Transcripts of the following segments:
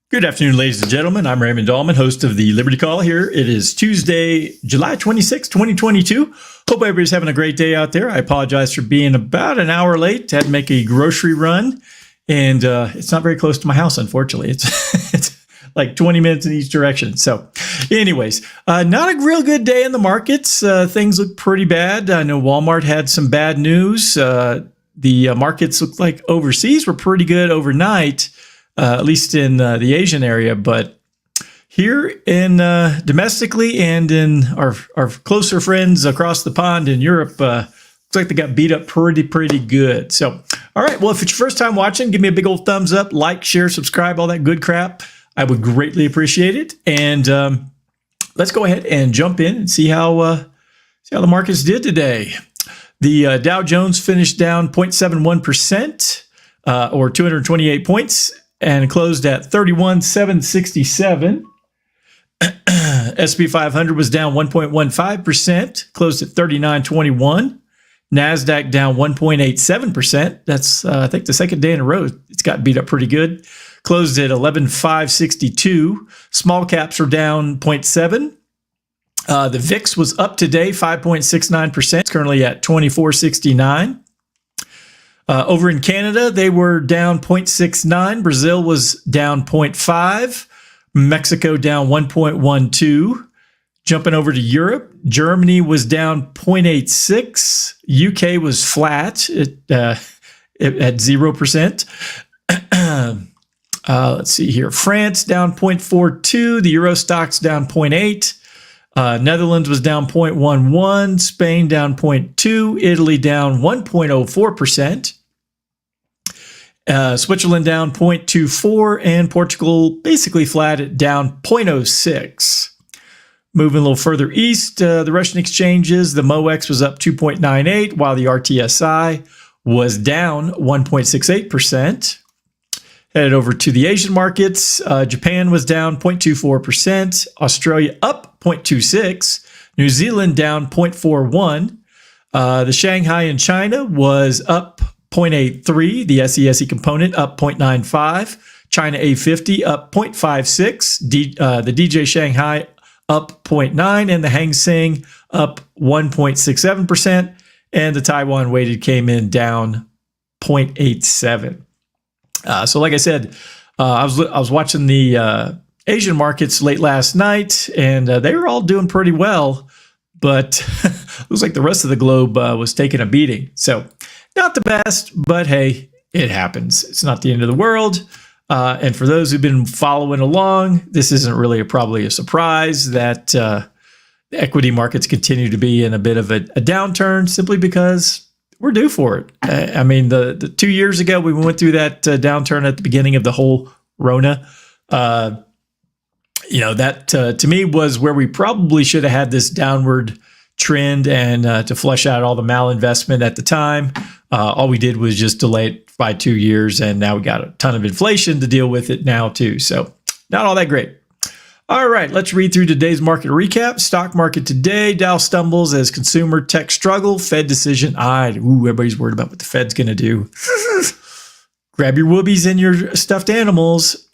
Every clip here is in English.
Good afternoon, ladies and gentlemen. I'm Raymond Dahlman, host of the Liberty Call here. It is Tuesday, July 26, 2022. Hope everybody's having a great day out there. I apologize for being about an hour late. Had to make a grocery run, and it's not very close to my house, unfortunately. It's like 20 minutes in each direction. So anyways, not a real good day in the markets. Things look pretty bad. I know Walmart had some bad news. The markets looked like overseas were pretty good overnight. At least in the Asian area, but here in domestically and in our closer friends across the pond in Europe, looks like they got beat up pretty good. So, all right, well, if it's your first time watching, give me a big old thumbs up, like, share, subscribe, all that good crap. I would greatly appreciate it. And let's go ahead and jump in and see how the markets did today. The Dow Jones finished down 0.71%, or 228 points. And closed at 31,767. S&P 500 was down 1.15%, closed at 3921. NASDAQ down 1.87%. That's, I think, the second day in a row it's got beat up pretty good. Closed at 11,562. Small caps are down 0.7. The VIX was up today, 5.69%. It's currently at 2469. Over in Canada, they were down 0.69. Brazil was down 0.5. Mexico down 1.12. Jumping over to Europe, Germany was down 0.86. UK was flat at 0%. Let's see here. France down 0.42. The Euro Stoxx down 0.8. Netherlands was down 0.11. Spain down 0.2. Italy down 1.04%. Switzerland down 0.24, and Portugal basically flat at down 0.06. Moving a little further east, the Russian exchanges, the MOEX was up 2.98, while the RTSI was down 1.68%. Headed over to the Asian markets, Japan was down 0.24%, Australia up 0.26%, New Zealand down 0.41%. The Shanghai in China was up 0.83, the SESE component up 0.95, China A50 up 0.56, the DJ Shanghai up 0.9, and the Hang Seng up 1.67%, and the Taiwan weighted came in down 0.87. So like I said, I was watching the Asian markets late last night, and they were all doing pretty well, but it looks like the rest of the globe was taking a beating. So not the best, but hey, it happens. It's not the end of the world. And for those who've been following along, this isn't really probably a surprise that the equity markets continue to be in a bit of a downturn simply because we're due for it. I mean, the 2 years ago, we went through that downturn at the beginning of the whole Rona. That to me was where we probably should have had this downward trend and to flush out all the malinvestment at the time. All we did was just delay it by 2 years, and now we got a ton of inflation to deal with it now too. So not all that great. All right, let's read through today's market recap. Stock market today, Dow stumbles as consumer tech struggle, Fed decision eyed. Ooh, everybody's worried about what the Fed's going to do. Grab your whoobies and your stuffed animals.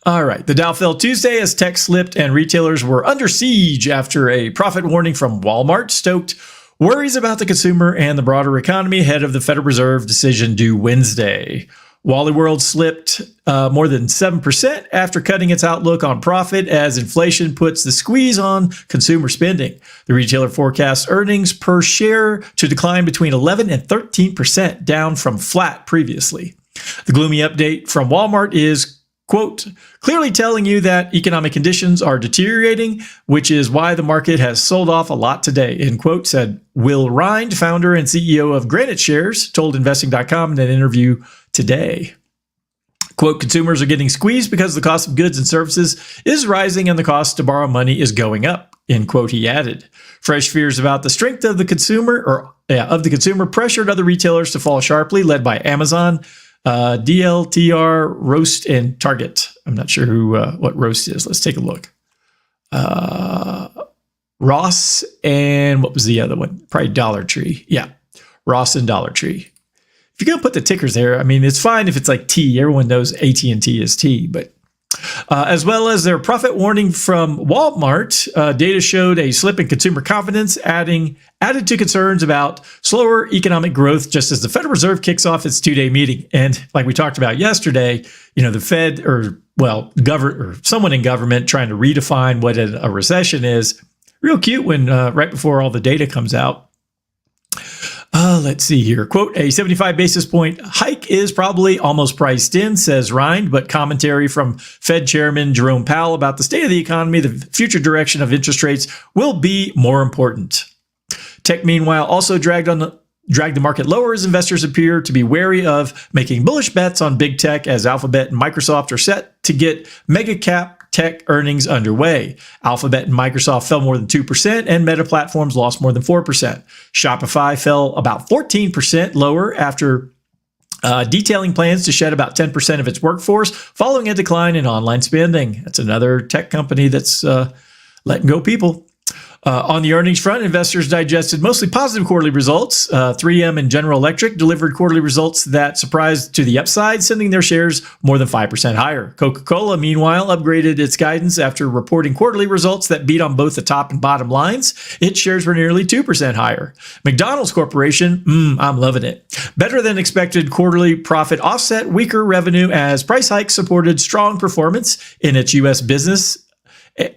All right, the Dow fell Tuesday as tech slipped and retailers were under siege after a profit warning from Walmart stoked worries about the consumer and the broader economy ahead of the Federal Reserve decision due Wednesday. Wally World slipped more than 7% after cutting its outlook on profit as inflation puts the squeeze on consumer spending. The retailer forecasts earnings per share to decline between 11 and 13%, down from flat previously. The gloomy update from Walmart is, quote, clearly telling you that economic conditions are deteriorating, which is why the market has sold off a lot today, end quote, said Will Rind, founder and CEO of Granite Shares, told Investing.com in an interview today. Quote, consumers are getting squeezed because the cost of goods and services is rising and the cost to borrow money is going up, end quote, he added. Fresh fears about the strength of the consumer pressured other retailers to fall sharply, led by Amazon, DLTR, Roast, and Target. I'm not sure what Roast is. Let's take a look. Ross and what was the other one? Probably Dollar Tree. Yeah, Ross and Dollar Tree. if you're going to put the tickers there, I mean, it's fine if it's like T. Everyone knows AT&T is T, but as well as their profit warning from Walmart, data showed a slip in consumer confidence, added to concerns about slower economic growth just as the Federal Reserve kicks off its two-day meeting. And like we talked about yesterday, the Fed or someone in government trying to redefine what a recession is. Real cute when right before all the data comes out. Let's see here. Quote, a 75 basis point hike is probably almost priced in, says Rind, but commentary from Fed Chairman Jerome Powell about the state of the economy, the future direction of interest rates will be more important. Tech, meanwhile, also dragged the market lower as investors appear to be wary of making bullish bets on big tech as Alphabet and Microsoft are set to get mega cap tech earnings underway. Alphabet and Microsoft fell more than 2%, and Meta Platforms lost more than 4%. Shopify fell about 14% lower after detailing plans to shed about 10% of its workforce following a decline in online spending. That's another tech company that's letting go people. On the earnings front, investors digested mostly positive quarterly results. 3M and General Electric delivered quarterly results that surprised to the upside, sending their shares more than 5% higher. Coca-Cola, meanwhile, upgraded its guidance after reporting quarterly results that beat on both the top and bottom lines. Its shares were nearly 2% higher. McDonald's Corporation, I'm loving it. Better than expected quarterly profit offset weaker revenue as price hikes supported strong performance in its U.S. business.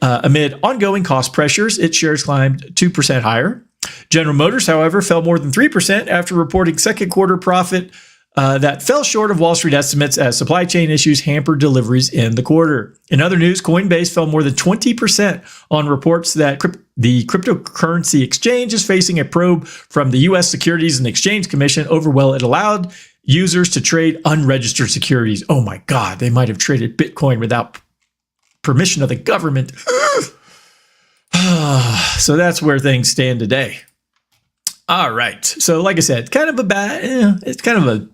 Amid ongoing cost pressures, its shares climbed 2% higher. General Motors, however, fell more than 3% after reporting second quarter profit that fell short of Wall Street estimates as supply chain issues hampered deliveries in the quarter. In other news, Coinbase fell more than 20% on reports that the cryptocurrency exchange is facing a probe from the U.S. Securities and Exchange Commission over whether it allowed users to trade unregistered securities. Oh my God, they might have traded Bitcoin without permission of the government. So that's where things stand today. All right. So like I said, it's kind of a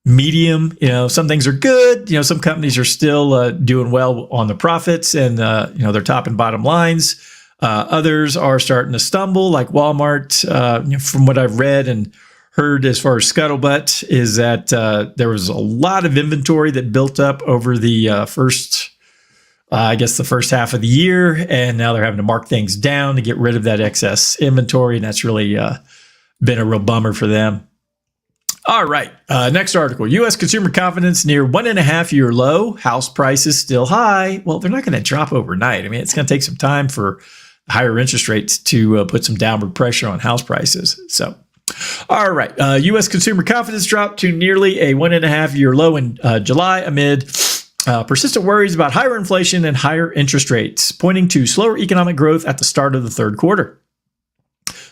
medium. Some things are good. Some companies are still doing well on the profits and, their top and bottom lines. Others are starting to stumble, like Walmart. From what I've read and heard as far as scuttlebutt is that there was a lot of inventory that built up over the first half of the year, and now they're having to mark things down to get rid of that excess inventory, and that's really been a real bummer for them. All right, next article. U.S. consumer confidence near 1.5-year low. House prices still high. Well, they're not going to drop overnight. I mean, it's going to take some time for higher interest rates to put some downward pressure on house prices. So, all right, U.S. consumer confidence dropped to nearly a 1.5-year low in July amid persistent worries about higher inflation and higher interest rates, pointing to slower economic growth at the start of the third quarter.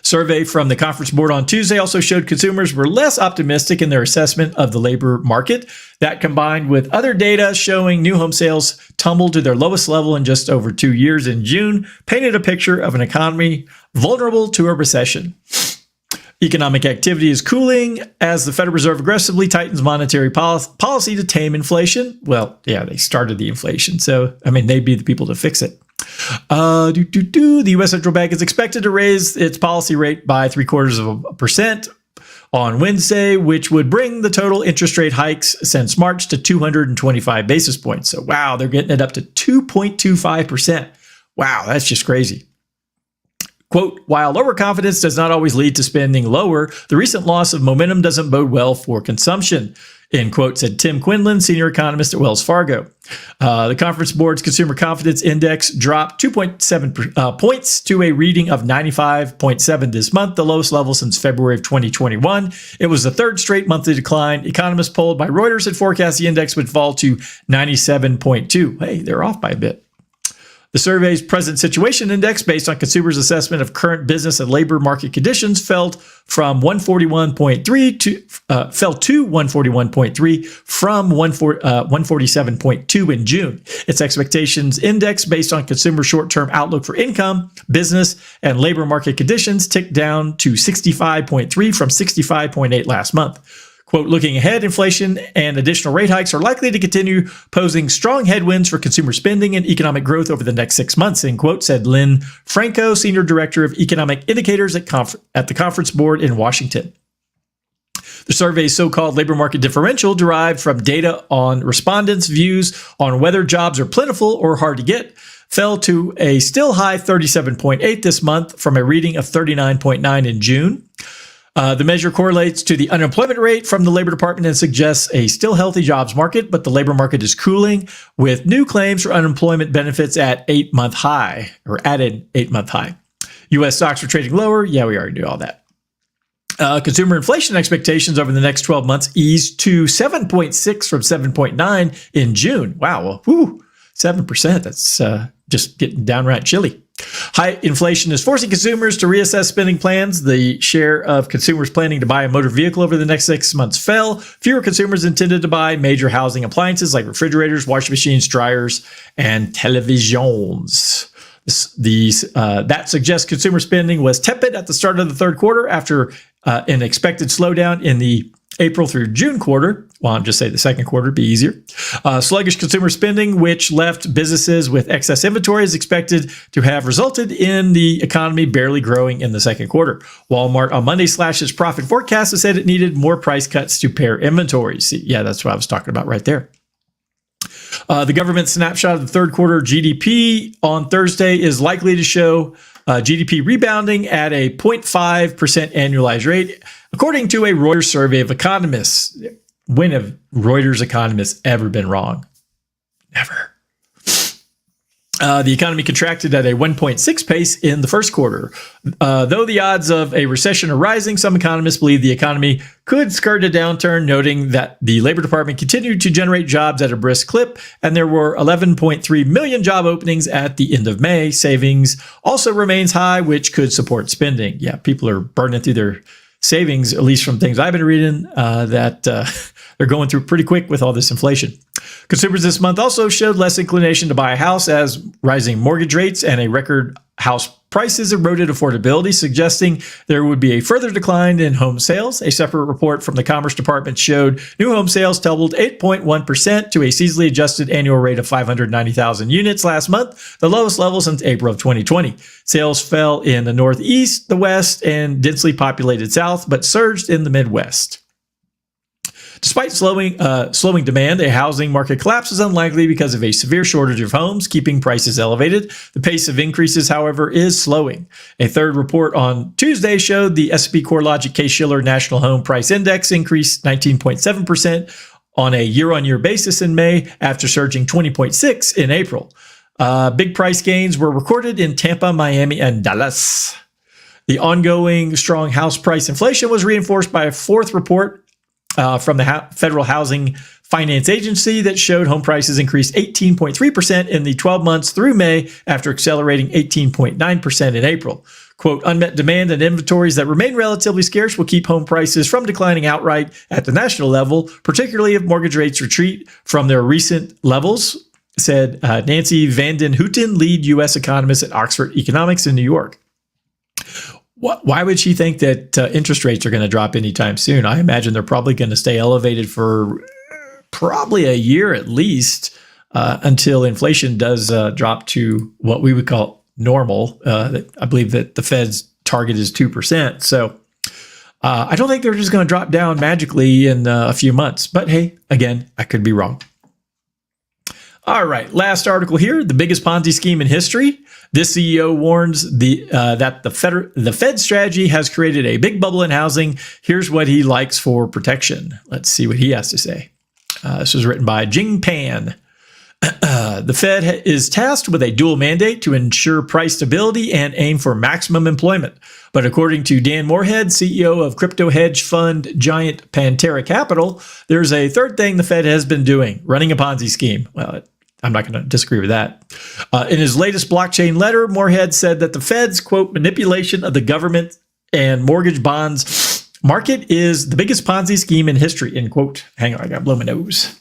Survey from the Conference Board on Tuesday also showed consumers were less optimistic in their assessment of the labor market. That, combined with other data showing new home sales tumbled to their lowest level in just over 2 years in June, painted a picture of an economy vulnerable to a recession. Economic activity is cooling as the Federal Reserve aggressively tightens monetary policy to tame inflation. Well, yeah, they started the inflation, so, they'd be the people to fix it. The U.S. Central Bank is expected to raise its policy rate by 0.75% on Wednesday, which would bring the total interest rate hikes since March to 225 basis points. So, wow, they're getting it up to 2.25%. Wow, that's just crazy. Quote, while lower confidence does not always lead to spending lower, the recent loss of momentum doesn't bode well for consumption, end quote, said Tim Quinlan, senior economist at Wells Fargo. The Conference Board's Consumer Confidence Index dropped 2.7 points to a reading of 95.7 this month, the lowest level since February of 2021. It was the third straight monthly decline. Economists polled by Reuters had forecast the index would fall to 97.2. Hey, they're off by a bit. The survey's present situation index, based on consumers' assessment of current business and labor market conditions, fell to 141.3 from 147.2 in June. Its expectations index, based on consumer short-term outlook for income, business, and labor market conditions, ticked down to 65.3 from 65.8 last month. Quote, looking ahead, inflation and additional rate hikes are likely to continue posing strong headwinds for consumer spending and economic growth over the next 6 months, end quote, said Lynn Franco, Senior Director of Economic Indicators at the Conference Board in Washington. The survey's so-called labor market differential, derived from data on respondents' views on whether jobs are plentiful or hard to get, fell to a still high 37.8 this month from a reading of 39.9 in June. The measure correlates to the unemployment rate from the Labor Department and suggests a still healthy jobs market, but the labor market is cooling, with new claims for unemployment benefits at an 8-month high. U.S. stocks are trading lower. Yeah, we already knew all that. Consumer inflation expectations over the next 12 months eased to 7.6 from 7.9 in June. Wow, whew, 7%. That's just getting downright chilly. High inflation is forcing consumers to reassess spending plans. The share of consumers planning to buy a motor vehicle over the next 6 months fell. Fewer consumers intended to buy major housing appliances like refrigerators, washing machines, dryers, and televisions. That suggests consumer spending was tepid at the start of the third quarter after an expected slowdown in the April through June quarter. Well, I'll just say the second quarter would be easier. Sluggish consumer spending, which left businesses with excess inventory, is expected to have resulted in the economy barely growing in the second quarter. Walmart on Monday slashed its profit forecast and said it needed more price cuts to pare inventories. See, yeah, that's what I was talking about right there. The government snapshot of the third quarter GDP on Thursday is likely to show GDP rebounding at a 0.5% annualized rate, according to a Reuters survey of economists. When have Reuters economists ever been wrong? Never. The economy contracted at a 1.6 pace in the first quarter. Though the odds of a recession are rising, some economists believe the economy could skirt a downturn, noting that the Labor Department continued to generate jobs at a brisk clip, and there were 11.3 million job openings at the end of May. Savings also remains high, which could support spending. Yeah, people are burning through their savings, at least from things I've been reading, that they're going through pretty quick with all this inflation. Consumers this month also showed less inclination to buy a house as rising mortgage rates and a record house prices eroded affordability, suggesting there would be a further decline in home sales. A separate report from the Commerce Department showed new home sales tumbled 8.1% to a seasonally adjusted annual rate of 590,000 units last month, the lowest level since April of 2020. Sales fell in the Northeast, the West, and densely populated South, but surged in the Midwest. Despite slowing demand, a housing market collapse is unlikely because of a severe shortage of homes, keeping prices elevated. The pace of increases, however, is slowing. A third report on Tuesday showed the S&P CoreLogic Case-Shiller National Home Price Index increased 19.7% on a year-on-year basis in May after surging 20.6% in April. Big price gains were recorded in Tampa, Miami, and Dallas. The ongoing strong house price inflation was reinforced by a fourth report from the Federal Housing Finance Agency that showed home prices increased 18.3% in the 12 months through May after accelerating 18.9% in April. Quote, unmet demand and inventories that remain relatively scarce will keep home prices from declining outright at the national level, particularly if mortgage rates retreat from their recent levels, said Nancy Vanden Houten, lead U.S. economist at Oxford Economics in New York. Why would she think that interest rates are going to drop anytime soon? I imagine they're probably going to stay elevated for probably a year at least until inflation does drop to what we would call normal. I believe that the Fed's target is 2%. So I don't think they're just going to drop down magically in a few months. But hey, again, I could be wrong. All right, last article here, the biggest Ponzi scheme in history. This CEO warns that the Fed strategy has created a big bubble in housing. Here's what he likes for protection. Let's see what he has to say. This was written by Jing Pan. The Fed is tasked with a dual mandate to ensure price stability and aim for maximum employment. But according to Dan Morehead, CEO of crypto hedge fund giant Pantera Capital, there's a third thing the Fed has been doing, running a Ponzi scheme. Well, I'm not going to disagree with that. In his latest blockchain letter, Morehead said that the Fed's, quote, manipulation of the government and mortgage bonds market is the biggest Ponzi scheme in history, end quote. Hang on, I got to blow my nose.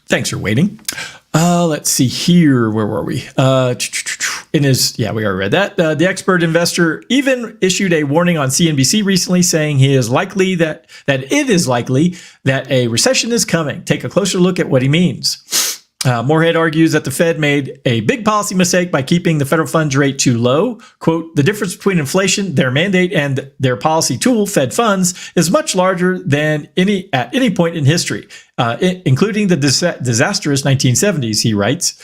Thanks for waiting. Let's see here. Where were we? We already read that. The expert investor even issued a warning on CNBC recently, saying it is likely that a recession is coming. Take a closer look at what he means. Moorhead argues that the Fed made a big policy mistake by keeping the federal funds rate too low. Quote, the difference between inflation, their mandate, and their policy tool, Fed funds, is much larger than at any point in history, including the disastrous 1970s, he writes.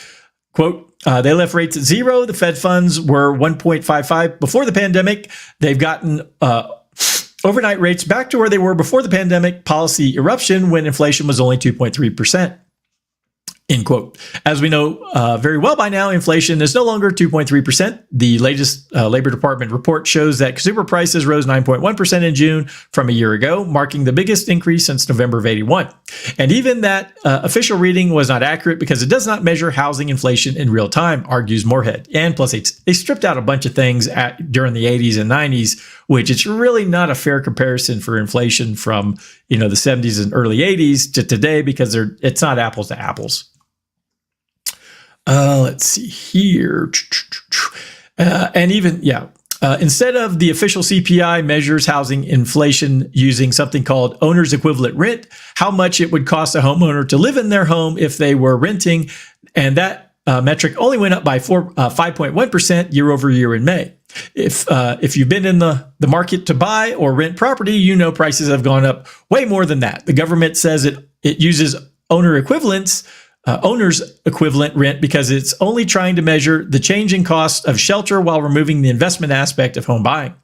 Quote, they left rates at zero. The Fed funds were 1.55 before the pandemic. They've gotten overnight rates back to where they were before the pandemic policy eruption when inflation was only 2.3%. End quote. As we know very well by now, inflation is no longer 2.3%. The latest Labor Department report shows that consumer prices rose 9.1% in June from a year ago, marking the biggest increase since November of '81. And even that official reading was not accurate because it does not measure housing inflation in real time, argues Moorhead. And plus, they stripped out a bunch of things during the 80s and 90s, which it's really not a fair comparison for inflation from the 70s and early 80s to today because it's not apples to apples. Let's see here. Instead of the official CPI measures housing inflation using something called owner's equivalent rent, how much it would cost a homeowner to live in their home if they were renting. And that metric only went up by 5.1% year over year in May. If you've been in the market to buy or rent property, prices have gone up way more than that. The government says it uses owner's equivalent rent because it's only trying to measure the change in cost of shelter while removing the investment aspect of home buying.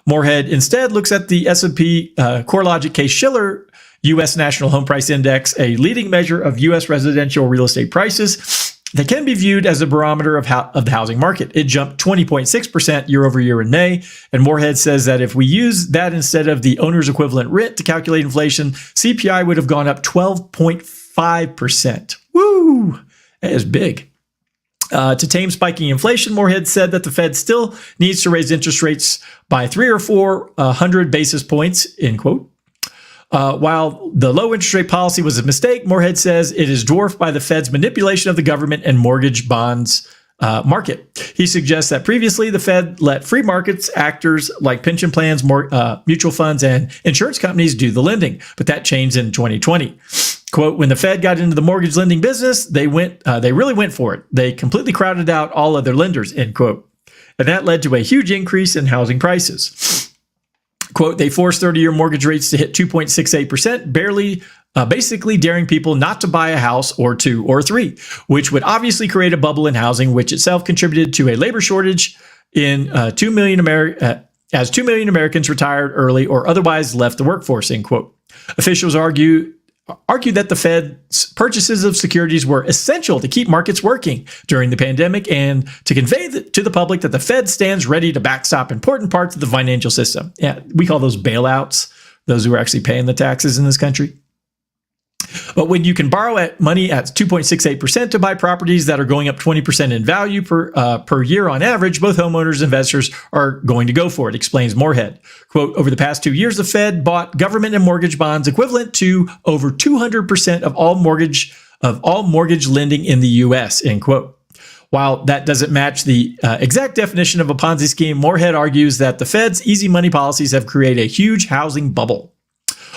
Moorhead instead looks at the S&P CoreLogic Case-Shiller U.S. National Home Price Index, a leading measure of U.S. residential real estate prices that can be viewed as a barometer of the housing market. It jumped 20.6% year over year in May, and Moorhead says that if we use that instead of the owner's equivalent rent to calculate inflation, CPI would have gone up 12.5%. Woo! That is big. To tame spiking inflation, Moorhead said that the Fed still needs to raise interest rates by 300 or 400 basis points, end quote. While the low interest rate policy was a mistake, Moorhead says it is dwarfed by the Fed's manipulation of the government and mortgage bonds market. He suggests that previously the Fed let free markets actors like pension plans, mutual funds, and insurance companies do the lending, but that changed in 2020. Quote, when the Fed got into the mortgage lending business, they really went for it. They completely crowded out all other lenders, end quote. And that led to a huge increase in housing prices. Quote, they forced 30-year mortgage rates to hit 2.68%, basically daring people not to buy a house or two or three, which would obviously create a bubble in housing, which itself contributed to a labor shortage in 2 million Americans retired early or otherwise left the workforce, end quote. Officials argued that the Fed's purchases of securities were essential to keep markets working during the pandemic and to convey to the public that the Fed stands ready to backstop important parts of the financial system. Yeah, we call those bailouts, those who are actually paying the taxes in this country. But when you can borrow money at 2.68% to buy properties that are going up 20% in value per year on average, both homeowners and investors are going to go for it, explains Moorhead. Quote, over the past 2 years, the Fed bought government and mortgage bonds equivalent to over 200% of all mortgage lending in the U.S., end quote. While that doesn't match the exact definition of a Ponzi scheme, Moorhead argues that the Fed's easy money policies have created a huge housing bubble.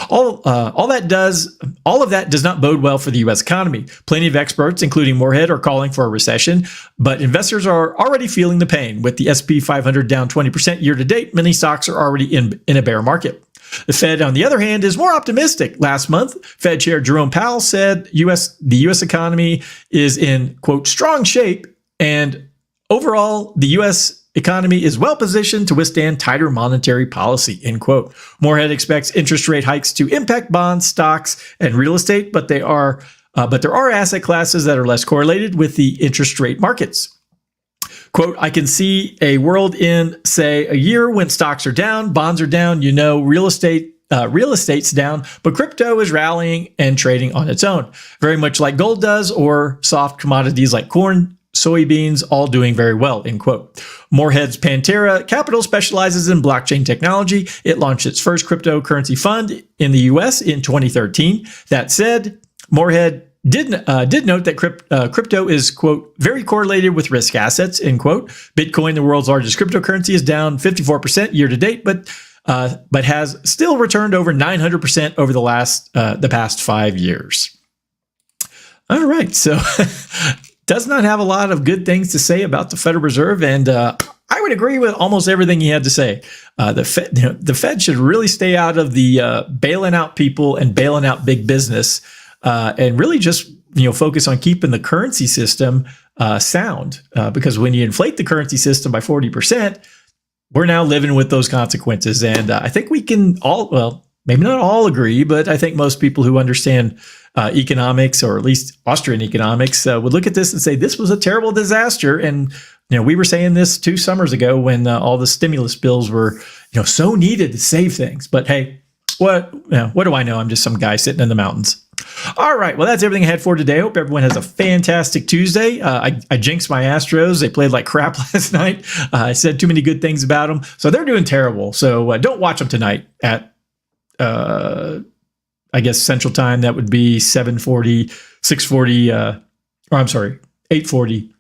All of that does not bode well for the U.S. economy. Plenty of experts, including Moorhead, are calling for a recession, but investors are already feeling the pain. With the S&P 500 down 20% year to date, many stocks are already in a bear market. The Fed, on the other hand, is more optimistic. Last month, Fed Chair Jerome Powell said the U.S. economy is in, quote, strong shape, and overall, the U.S. economy is well positioned to withstand tighter monetary policy, end quote. Moorhead expects interest rate hikes to impact bonds, stocks, and real estate, but there are asset classes that are less correlated with the interest rate markets. Quote, I can see a world in, say, a year when stocks are down, bonds are down, real estate's down, but crypto is rallying and trading on its own, very much like gold does, or soft commodities like corn, soybeans, all doing very well, end quote. Moorhead's Pantera Capital specializes in blockchain technology. It launched its first cryptocurrency fund in the U.S. in 2013. That said, Moorhead did note that crypto is, quote, very correlated with risk assets, end quote. Bitcoin, the world's largest cryptocurrency, is down 54% year to date, but has still returned over 900% over the past 5 years. All right. So does not have a lot of good things to say about the Federal Reserve. And I would agree with almost everything he had to say. The Fed should really stay out of the bailing out people and bailing out big business, and really just focus on keeping the currency system sound. Because when you inflate the currency system by 40%, we're now living with those consequences. And I think we can all, well, maybe not all agree, but I think most people who understand economics, or at least Austrian economics, would look at this and say this was a terrible disaster. And we were saying this 2 summers ago when all the stimulus bills were so needed to save things. But hey, what do I know? I'm just some guy sitting in the mountains. All right, well, that's everything I had for today. I hope everyone has a fantastic Tuesday. I jinxed my Astros. They played like crap last night. I said too many good things about them, so they're doing terrible. So don't watch them tonight at I guess Central Time. That would be 7:40, 6:40, or I'm sorry, 8:40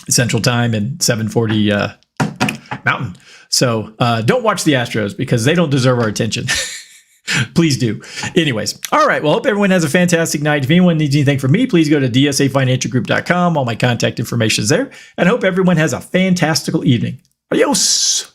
Central Time and 7:40 Mountain. So don't watch the Astros because they don't deserve our attention. Please do. Anyways, all right. Well, hope everyone has a fantastic night. If anyone needs anything from me, please go to dsafinancialgroup.com. All my contact information is there. And I hope everyone has a fantastical evening. Adios.